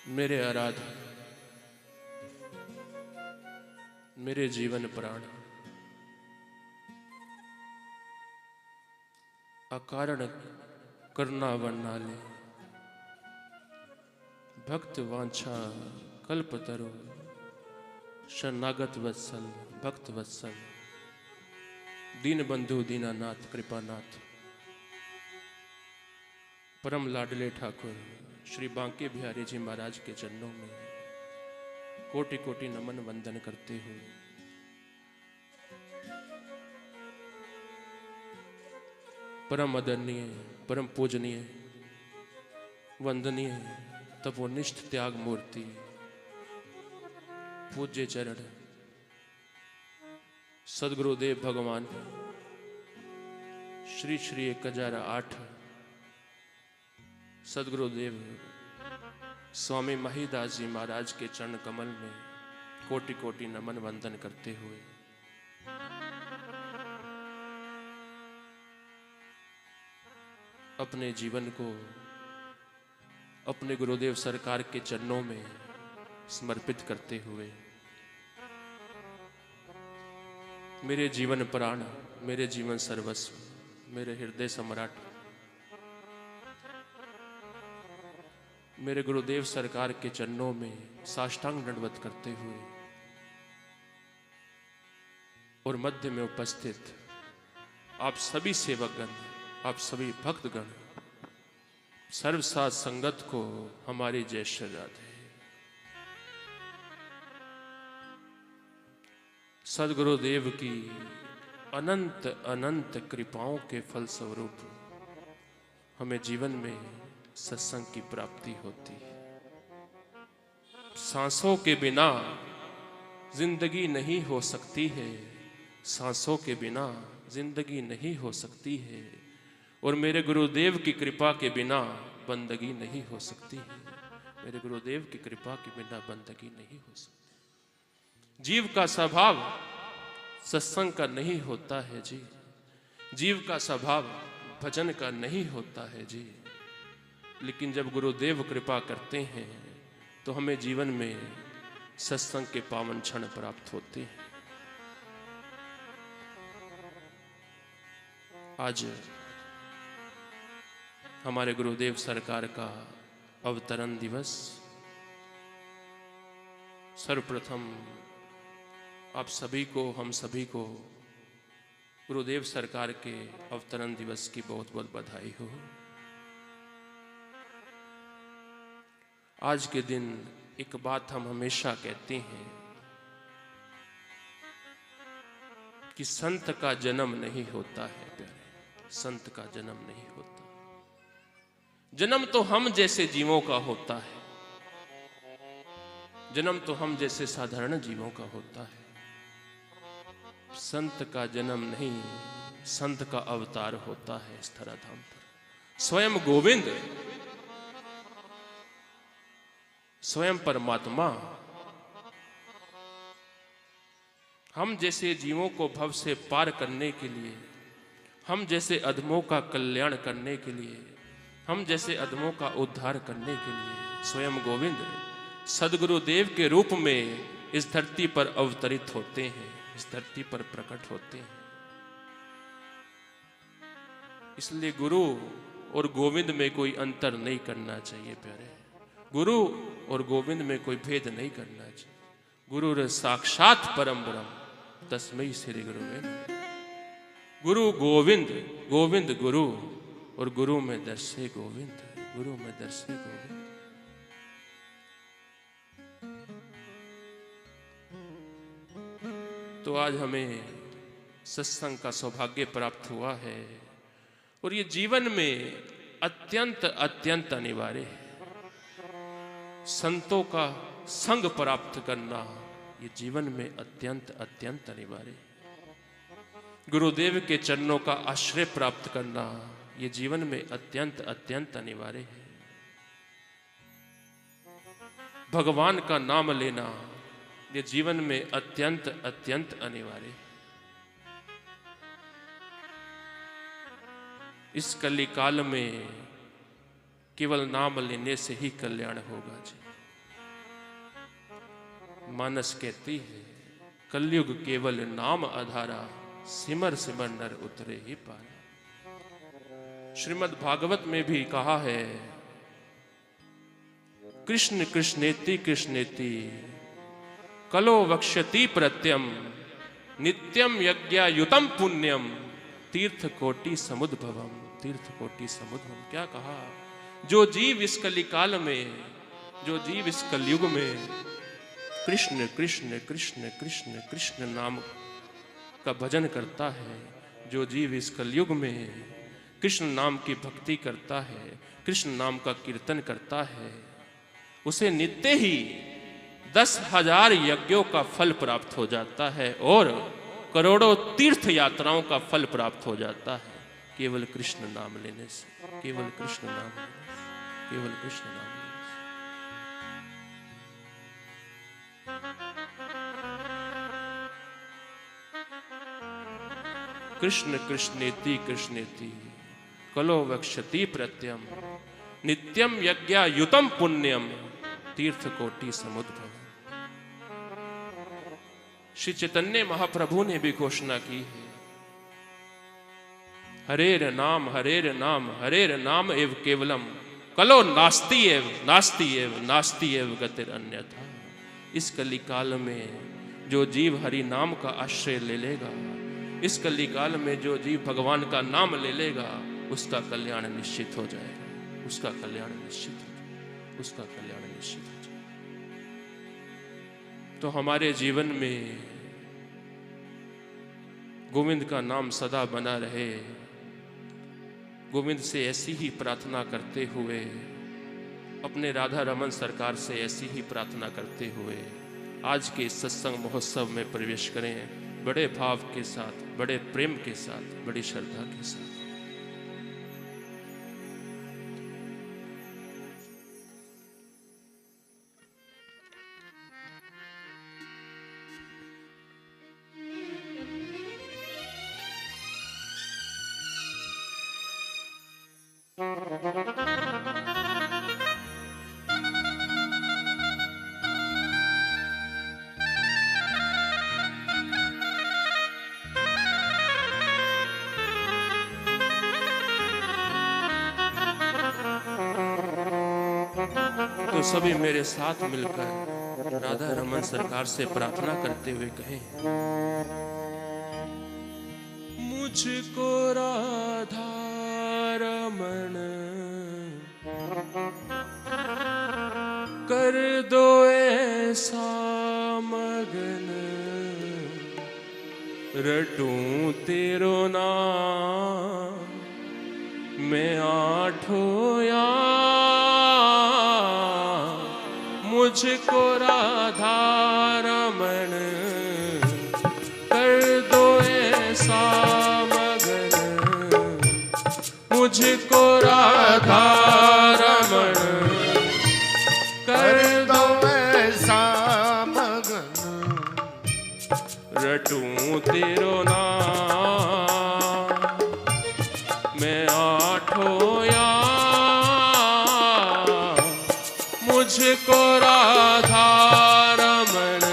मेरे आराध्य, मेरे जीवन प्राण, अकारण करना वर्णाले, भक्त वांछा कल्पतरु, शरणागत वत्सल भक्त वत्सल, दीन बंधु दीनानाथ कृपानाथ, परम लाडले ठाकुर श्री बांके बिहारी जी महाराज के चरणों में कोटि कोटि नमन वंदन करते हुए परम आदरणीय, परम पूजनीय, वंदनीय तपोनिष्ठ त्याग मूर्ति पूज्य चरण सदगुरुदेव भगवान श्री श्री 1008 सदगुरुदेव स्वामी महिदास जी महाराज के चरण कमल में कोटि कोटि नमन वंदन करते हुए अपने जीवन को अपने गुरुदेव सरकार के चरणों में समर्पित करते हुए मेरे जीवन प्राण, मेरे जीवन सर्वस्व, मेरे हृदय सम्राट, मेरे गुरुदेव सरकार के चरणों में साष्टांग दंडवत करते हुए और मध्य में उपस्थित आप सभी सेवकगण, आप सभी भक्तगण, सर्वसाध संगत को हमारी जय श्री राधे। सदगुरुदेव की अनंत अनंत कृपाओं के फलस्वरूप हमें जीवन में सत्संग की प्राप्ति होती है। सांसों के बिना जिंदगी नहीं हो सकती है, सांसों के बिना जिंदगी नहीं हो सकती है, और मेरे गुरुदेव की कृपा के बिना बंदगी नहीं हो सकती है। मेरे गुरुदेव की कृपा के बिना बंदगी नहीं हो सकती। जीव का स्वभाव सत्संग का नहीं होता है जी, जीव का स्वभाव भजन का नहीं होता है जी, लेकिन जब गुरुदेव कृपा करते हैं तो हमें जीवन में सत्संग के पावन क्षण प्राप्त होते हैं। आज हमारे गुरुदेव सरकार का अवतरण दिवस, सर्वप्रथम आप सभी को, हम सभी को गुरुदेव सरकार के अवतरण दिवस की बहुत बहुत बधाई हो। आज के दिन एक बात हम हमेशा कहते हैं कि संत का जन्म नहीं होता है प्यारे, संत का जन्म नहीं होता। जन्म तो हम जैसे जीवों का होता है, जन्म तो हम जैसे साधारण जीवों का होता है। संत का जन्म नहीं, संत का अवतार होता है इस धराधाम पर। स्वयं गोविंद, स्वयं परमात्मा हम जैसे जीवों को भव से पार करने के लिए, हम जैसे अधमों का कल्याण करने के लिए, हम जैसे अधमों का उद्धार करने के लिए स्वयं गोविंद सदगुरुदेव के रूप में इस धरती पर अवतरित होते हैं, इस धरती पर प्रकट होते हैं। इसलिए गुरु और गोविंद में कोई अंतर नहीं करना चाहिए प्यारे, गुरु और गोविंद में कोई भेद नहीं करना चाहिए। गुरु साक्षात परम ब्रह्म तस्मै श्री गुरुवे नमः। गुरु गोविंद, गोविंद गुरु, और गुरु में दर्शे गोविंद, गुरु में दर्शे गोविंद। तो आज हमें सत्संग का सौभाग्य प्राप्त हुआ है और ये जीवन में अत्यंत अत्यंत अनिवार्य है। संतों का संग प्राप्त करना ये जीवन में अत्यंत अत्यंत अनिवार्य है। गुरुदेव के चरणों का आश्रय प्राप्त करना ये जीवन में अत्यंत अत्यंत अनिवार्य है। भगवान का नाम लेना ये जीवन में अत्यंत अत्यंत अनिवार्य है। इस कलिकाल में केवल नाम लेने से ही कल्याण होगा जी। मानस कहती है, कलयुग केवल नाम आधारा, सिमर सिमर नर उतरे ही पारा। श्रीमद् भागवत में भी कहा है, कृष्ण कृष्णेति कृष्णेति कलो वक्ष्यति प्रत्यम, नित्यम यज्ञायुतम पुण्यम, तीर्थ कोटि समुद्भवम। तीर्थ कोटि समुद्भवम क्या कहा? जो जीव इस कलिकाल में, जो जीव इस कलयुग में कृष्ण कृष्ण कृष्ण कृष्ण कृष्ण नाम का भजन करता है, जो जीव इस कलयुग में कृष्ण नाम की भक्ति करता है, कृष्ण नाम का कीर्तन करता है, उसे नित्य ही 10,000 यज्ञों का फल प्राप्त हो जाता है और करोड़ों तीर्थ यात्राओं का फल प्राप्त हो जाता है, केवल कृष्ण नाम लेने से, केवल कृष्ण नाम लेने से, केवल कृष्ण नाम लेने से। कृष्ण कृष्णेति कृष्णेति कलो वक्ष्यति प्रत्यम, नित्यम यज्ञायुतम पुण्यम, तीर्थ कोटि समुद्भव। श्री चैतन्य महाप्रभु ने भी घोषणा की है, हरेर नाम हरेर नाम हरेर नाम एव केवलम, कलो नास्ति एव नास्ति एव नास्ति एव गतिर अन्यथा। इस कलिकाल में जो जीव हरि नाम का आश्रय ले लेगा, इस कलिकाल में जो जीव भगवान का नाम ले लेगा, उसका कल्याण निश्चित हो जाएगा, उसका कल्याण निश्चित हो जाएगा, उसका कल्याण निश्चित हो जाएगा। तो हमारे जीवन में गोविंद का नाम सदा बना रहे, गोविंद से ऐसी ही प्रार्थना करते हुए, अपने राधा रमन सरकार से ऐसी ही प्रार्थना करते हुए आज के इस सत्संग महोत्सव में प्रवेश करें, बड़े भाव के साथ, बड़े प्रेम के साथ, बड़ी श्रद्धा के साथ। तो सभी मेरे साथ मिलकर राधा रमन सरकार से प्रार्थना करते हुए कहें, मुझको राधा रमन कर दो ऐसा मगन, रटूं तेरो नाम मैं आठों याम, मुझको राधा रमन कर दो ऐसा मगन, मुझको राधा रमन कर दो ऐसा मगन, रटूं तेरो नाम मैं आठों याम, मुझको राधा रमन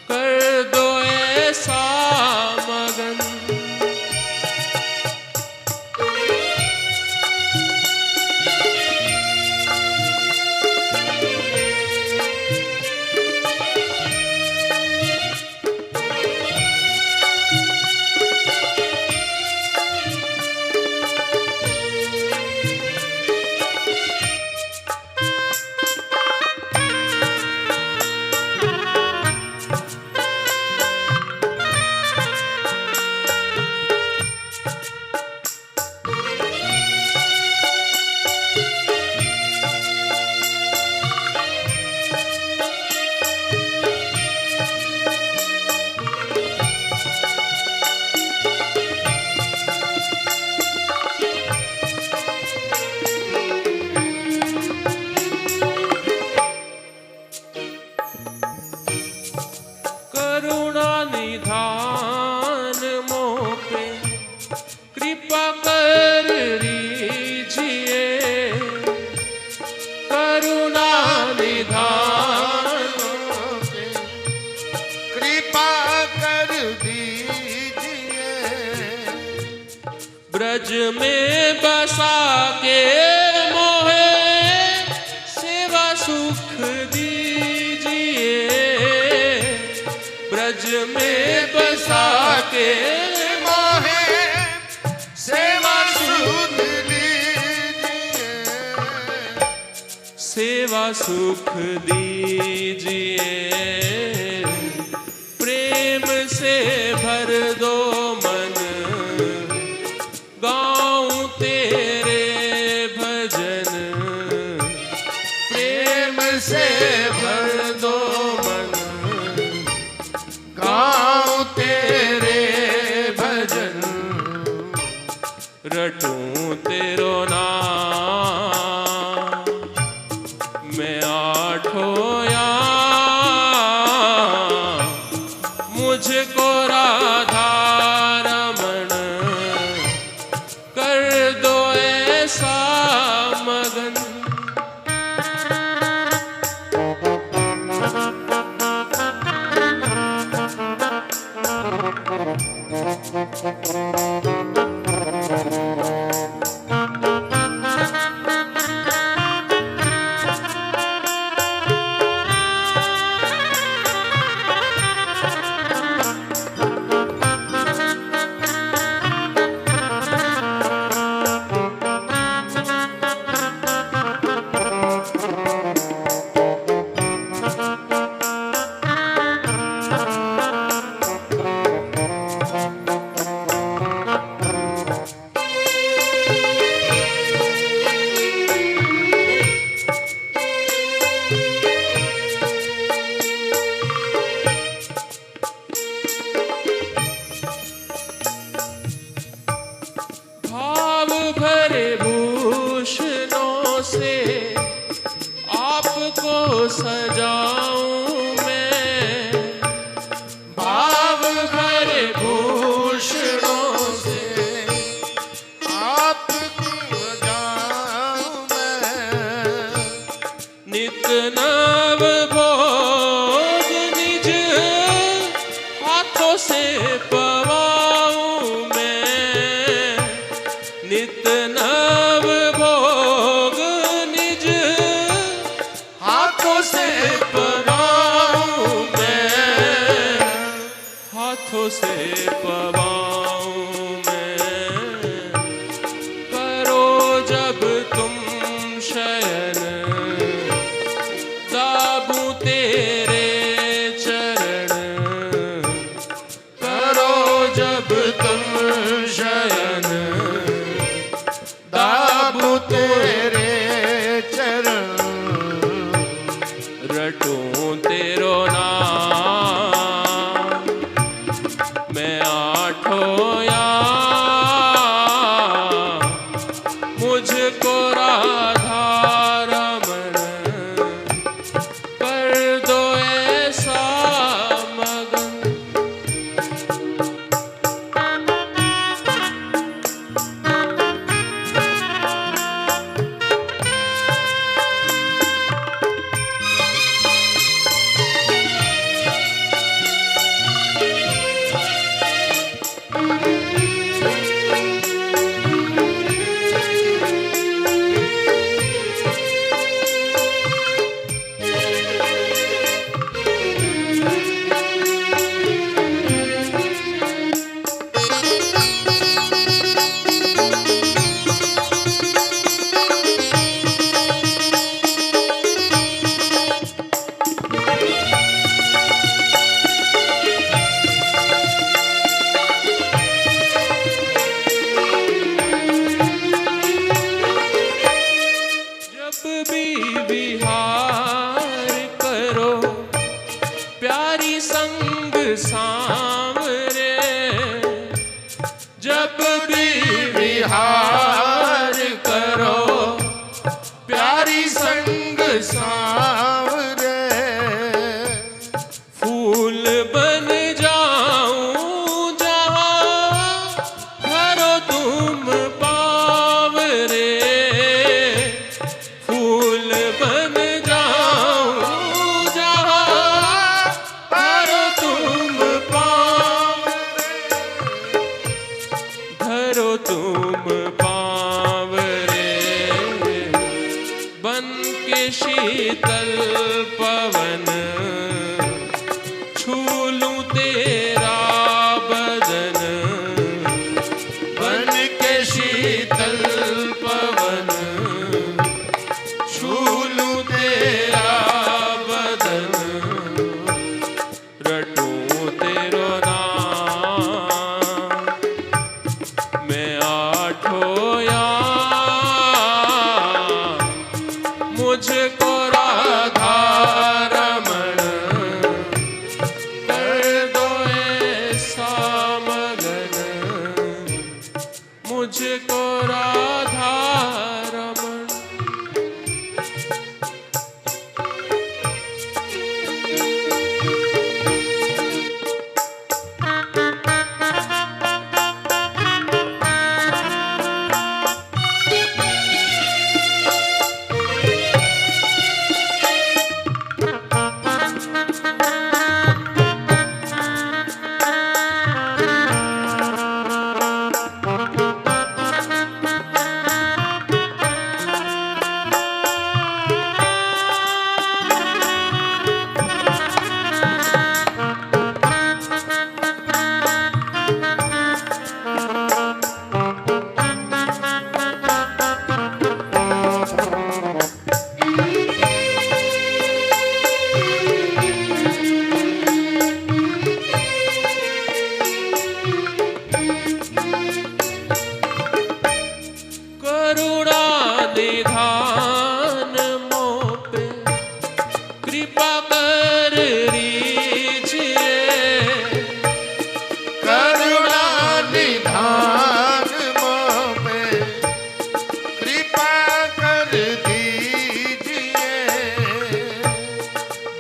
कर दो ऐसा मगन। ब्रज में बसा के मोहे सेवा सुख दीजिए, ब्रज में बसा के मोहे सेवा सुख दीजिए, सेवा सुख दीजिए, प्रेम से भर दो मन, गाऊं तेरे भजन, प्रेम से भर दो मन, गाऊं तेरे भजन, रटूं तेरो नाम, मैं आठों याम, मुझको राधा रमण कर दो ऐसा मगन। भाव भरे भूषणों से आपको सजाऊं मैं, भाव भरे भूषणों से आपको जाऊं मैं, नित नव भोग निज हाथों से पवाऊं मैं, नित नव भोग निज हाथों से पवाऊं मैं, हाथों से पवाऊं मैं, करो जब तुम शयन, दाबूं तेरे चरण, करो जब तुम शयन, दाबूं तेरे चरण, रटूं तेरो नाम, मैं आठों याम, मुझको राधा रमण कर दो ऐसा मगन। जब भी विहार करो प्यारी संग सांवरे, जब भी विहार करो प्यारी संग सांवरे, फूल बन जाऊं जहां भरो तुम पावरे, फूल बन जाऊं जहां भरो तुम पावरे, धरो तुम बावरे, बन के शीतल पवन छू लूं तेरा बदन, बन के शीतल पवन छू लूं तेरा बदन, रटूं तेरो नाम मैं आठों याम, मुझको राधा रमण कर दो ऐसा मगन, मुझको राधा रमण।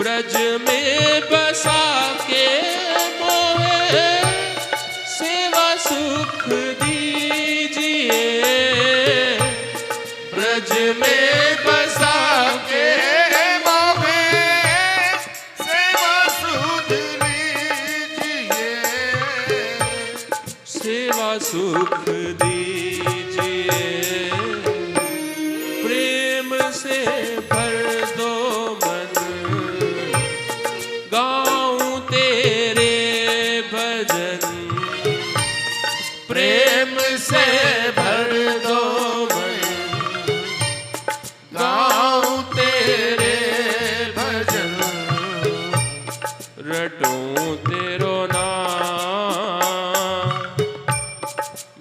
ब्रज में बसा के मोहे सेवा सुख दीजिए, ब्रज में बसा के मोहे सेवा सुख दीजिए, सेवा सुख दीजिए, प्रेम से भर दो मन गाऊं तेरे भजन, प्रेम से भर दो मन गाऊं तेरे भजन, रटूं तेरो नाम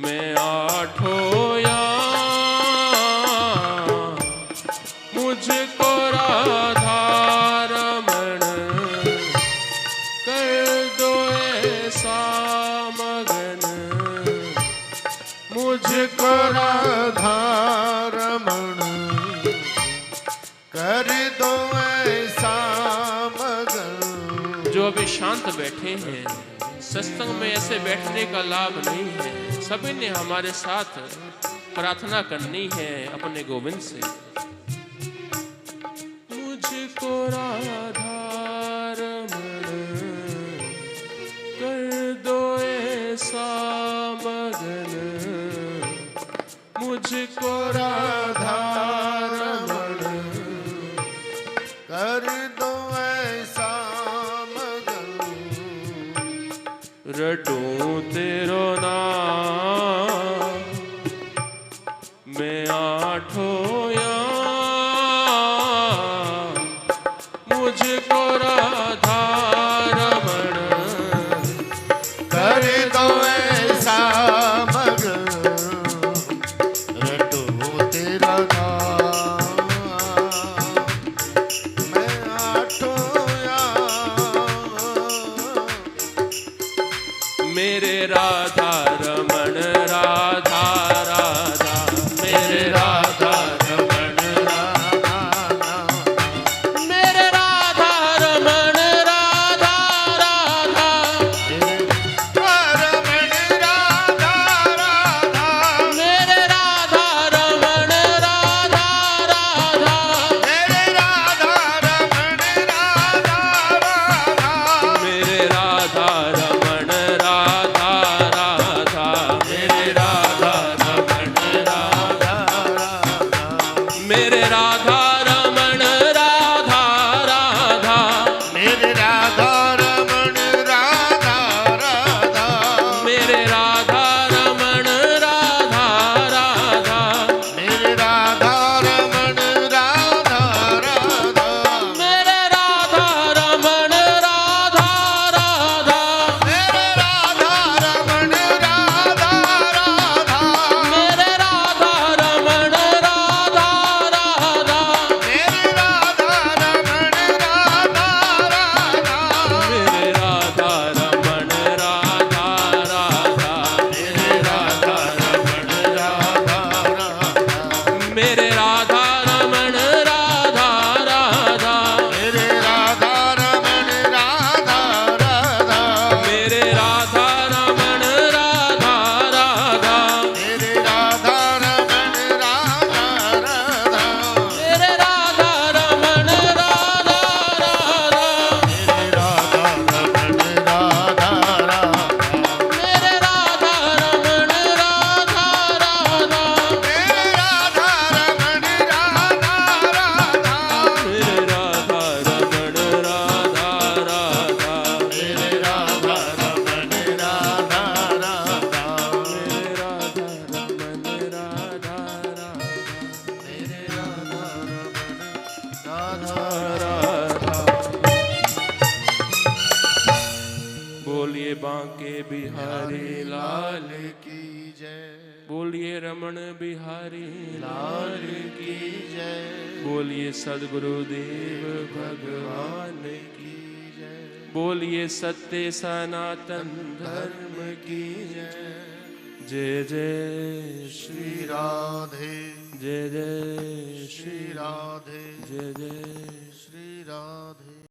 मैं आठों याम, मुझको राधा रमण कर दो ऐसा मगन, मुझको राधा रमण कर दो ऐसा मगन। जो अभी शांत बैठे हैं, सत्संग में ऐसे बैठने का लाभ नहीं है, सभी ने हमारे साथ प्रार्थना करनी है अपने गोविंद से। मुझको राधा रमण कर दो ऐसा मगन, मुझको राधा रमण कर दो ऐसा मगन, रटूं तेरो नाम मैं आठों याम, मुझको राधा रमण कर दो ऐसा मगन, रटो तेरा नाम बोलिए रमण बिहारी लाल की जय, बोलिए सद्गुरुदेव भगवान की जय, बोलिए सत्य सनातन धर्म की जय जय श्री राधे जय जय श्री राधे जय जय